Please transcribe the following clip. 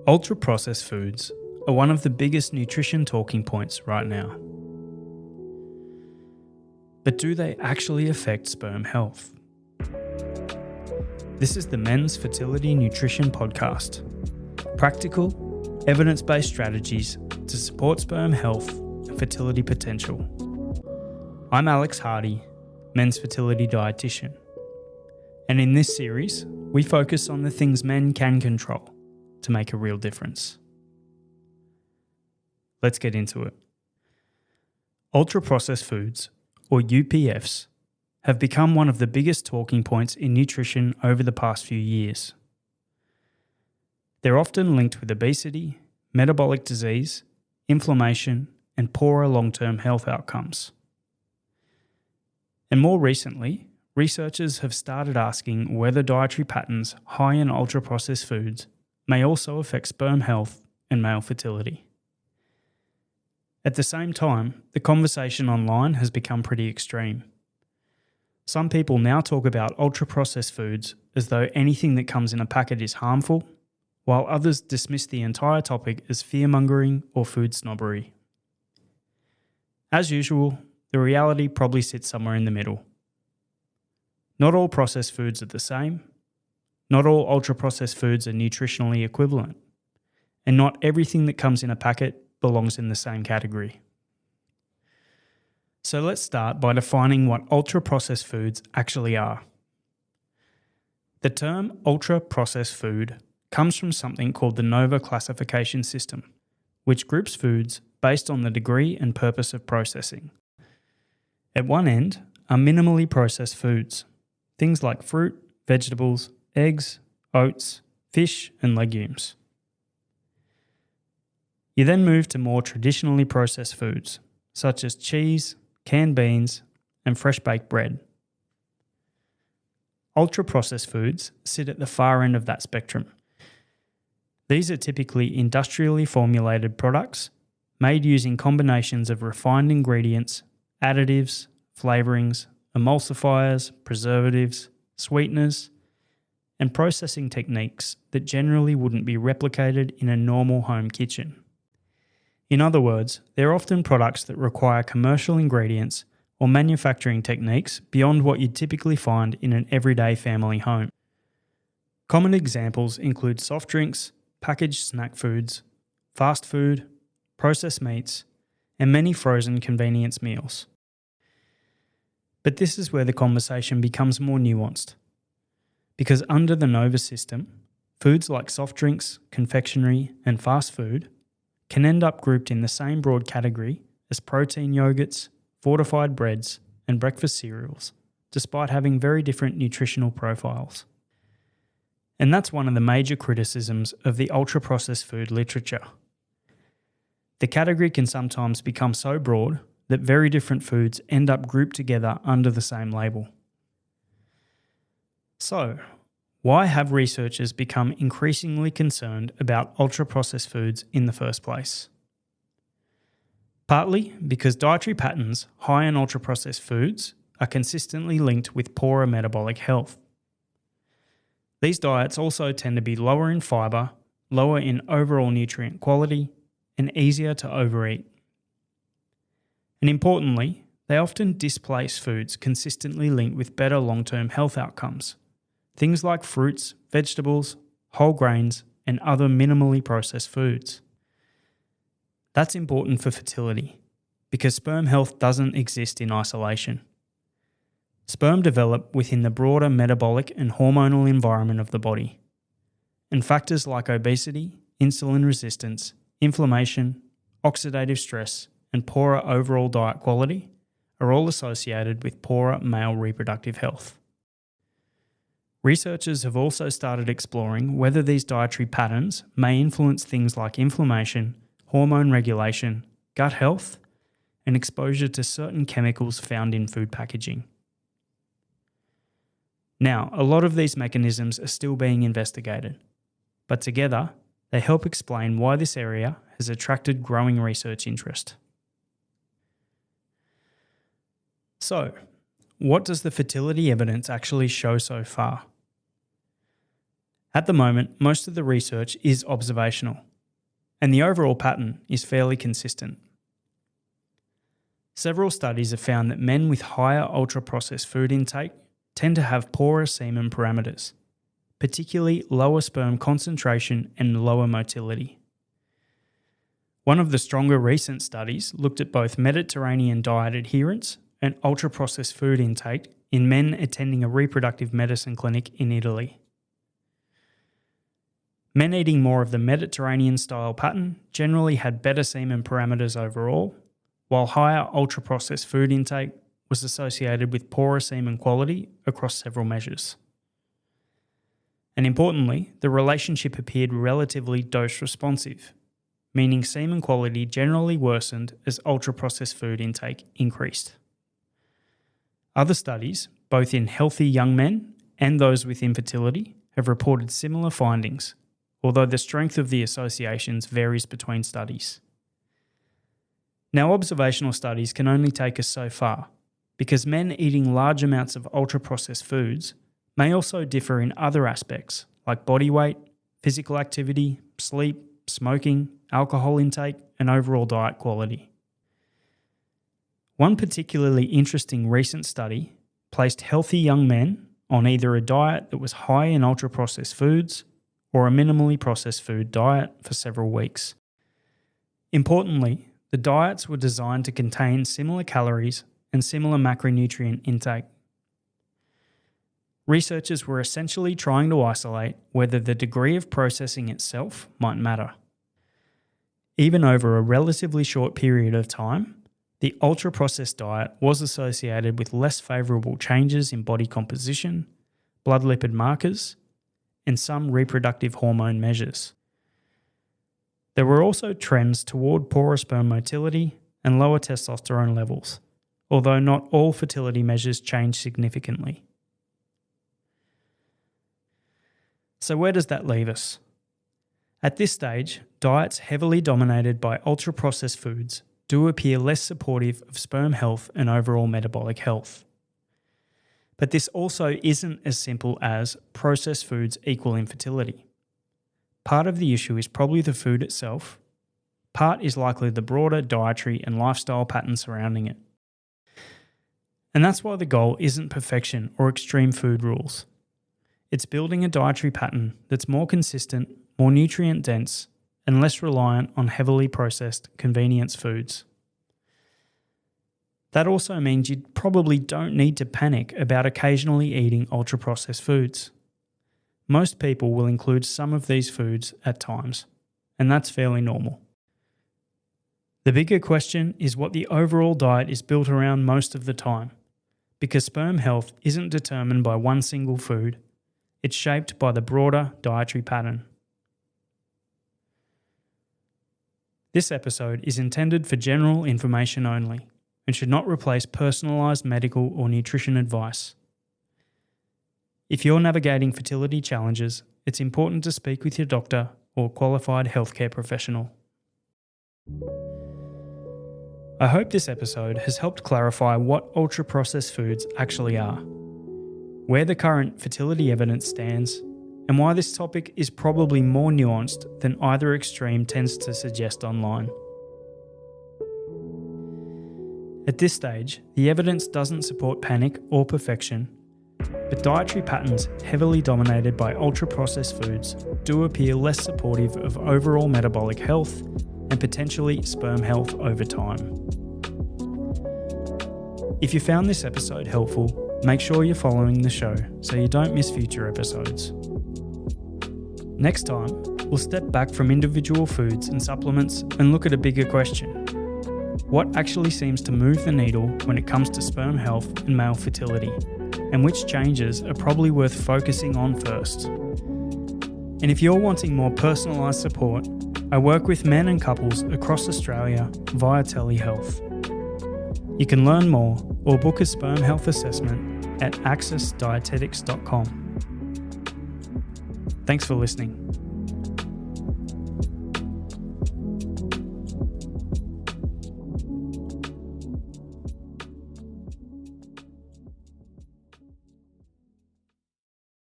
Ultra-processed foods are one of the biggest nutrition talking points right now. But do they actually affect sperm health? This is the Men's Fertility Nutrition Podcast. Practical, evidence-based strategies to support sperm health and fertility potential. I'm Alex Hardy, Men's Fertility Dietitian. And in this series, we focus on the things men can control to make a real difference. Let's get into it. Ultra-processed foods, or UPFs, have become one of the biggest talking points in nutrition over the past few years. They're often linked with obesity, metabolic disease, inflammation, and poorer long-term health outcomes. And more recently, researchers have started asking whether dietary patterns high in ultra-processed foods may also affect sperm health and male fertility. At the same time, the conversation online has become pretty extreme. Some people now talk about ultra-processed foods as though anything that comes in a packet is harmful, while others dismiss the entire topic as fear-mongering or food snobbery. As usual, the reality probably sits somewhere in the middle. Not all processed foods are the same. Not all ultra-processed foods are nutritionally equivalent. And not everything that comes in a packet belongs in the same category. So let's start by defining what ultra-processed foods actually are. The term ultra-processed food comes from something called the NOVA classification system, which groups foods based on the degree and purpose of processing. At one end are minimally processed foods, things like fruit, vegetables, eggs, oats, fish, and legumes. You then move to more traditionally processed foods, such as cheese, canned beans, and fresh baked bread. Ultra-processed foods sit at the far end of that spectrum. These are typically industrially formulated products made using combinations of refined ingredients, additives, flavourings, emulsifiers, preservatives, sweeteners, and processing techniques that generally wouldn't be replicated in a normal home kitchen. In other words, they're often products that require commercial ingredients or manufacturing techniques beyond what you'd typically find in an everyday family home. Common examples include soft drinks, packaged snack foods, fast food, processed meats, and many frozen convenience meals. But this is where the conversation becomes more nuanced. Because under the NOVA system, foods like soft drinks, confectionery, and fast food can end up grouped in the same broad category as protein yogurts, fortified breads, and breakfast cereals, despite having very different nutritional profiles. And that's one of the major criticisms of the ultra-processed food literature. The category can sometimes become so broad that very different foods end up grouped together under the same label. So, why have researchers become increasingly concerned about ultra-processed foods in the first place? Partly because dietary patterns high in ultra-processed foods are consistently linked with poorer metabolic health. These diets also tend to be lower in fibre, lower in overall nutrient quality, and easier to overeat. And importantly, they often displace foods consistently linked with better long-term health outcomes. Things like fruits, vegetables, whole grains, and other minimally processed foods. That's important for fertility, because sperm health doesn't exist in isolation. Sperm develop within the broader metabolic and hormonal environment of the body. And factors like obesity, insulin resistance, inflammation, oxidative stress, and poorer overall diet quality are all associated with poorer male reproductive health. Researchers have also started exploring whether these dietary patterns may influence things like inflammation, hormone regulation, gut health, and exposure to certain chemicals found in food packaging. Now, a lot of these mechanisms are still being investigated, but together they help explain why this area has attracted growing research interest. So, what does the fertility evidence actually show so far? At the moment, most of the research is observational, and the overall pattern is fairly consistent. Several studies have found that men with higher ultra-processed food intake tend to have poorer semen parameters, particularly lower sperm concentration and lower motility. One of the stronger recent studies looked at both Mediterranean diet adherence and ultra-processed food intake in men attending a reproductive medicine clinic in Italy. Men eating more of the Mediterranean-style pattern generally had better semen parameters overall, while higher ultra-processed food intake was associated with poorer semen quality across several measures. And importantly, the relationship appeared relatively dose-responsive, meaning semen quality generally worsened as ultra-processed food intake increased. Other studies, both in healthy young men and those with infertility, have reported similar findings, although the strength of the associations varies between studies. Now, observational studies can only take us so far, because men eating large amounts of ultra-processed foods may also differ in other aspects like body weight, physical activity, sleep, smoking, alcohol intake, and overall diet quality. One particularly interesting recent study placed healthy young men on either a diet that was high in ultra-processed foods or a minimally processed food diet for several weeks. Importantly, the diets were designed to contain similar calories and similar macronutrient intake. Researchers were essentially trying to isolate whether the degree of processing itself might matter. Even over a relatively short period of time, the ultra-processed diet was associated with less favourable changes in body composition, blood lipid markers, and some reproductive hormone measures. There were also trends toward poorer sperm motility and lower testosterone levels, although not all fertility measures changed significantly. So where does that leave us? At this stage, diets heavily dominated by ultra-processed foods do appear less supportive of sperm health and overall metabolic health. But this also isn't as simple as processed foods equal infertility. Part of the issue is probably the food itself. Part is likely the broader dietary and lifestyle patterns surrounding it. And that's why the goal isn't perfection or extreme food rules. It's building a dietary pattern that's more consistent, more nutrient dense, and less reliant on heavily processed convenience foods. That also means you probably don't need to panic about occasionally eating ultra-processed foods. Most people will include some of these foods at times, and that's fairly normal. The bigger question is what the overall diet is built around most of the time, because sperm health isn't determined by one single food, it's shaped by the broader dietary pattern. This episode is intended for general information only and should not replace personalised medical or nutrition advice. If you're navigating fertility challenges, it's important to speak with your doctor or qualified healthcare professional. I hope this episode has helped clarify what ultra-processed foods actually are, where the current fertility evidence stands, and why this topic is probably more nuanced than either extreme tends to suggest online. At this stage, the evidence doesn't support panic or perfection, but dietary patterns heavily dominated by ultra-processed foods do appear less supportive of overall metabolic health and potentially sperm health over time. If you found this episode helpful, make sure you're following the show so you don't miss future episodes. Next time, we'll step back from individual foods and supplements and look at a bigger question. What actually seems to move the needle when it comes to sperm health and male fertility, and which changes are probably worth focusing on first? And if you're wanting more personalised support, I work with men and couples across Australia via telehealth. You can learn more or book a sperm health assessment at accessdietetics.com. Thanks for listening.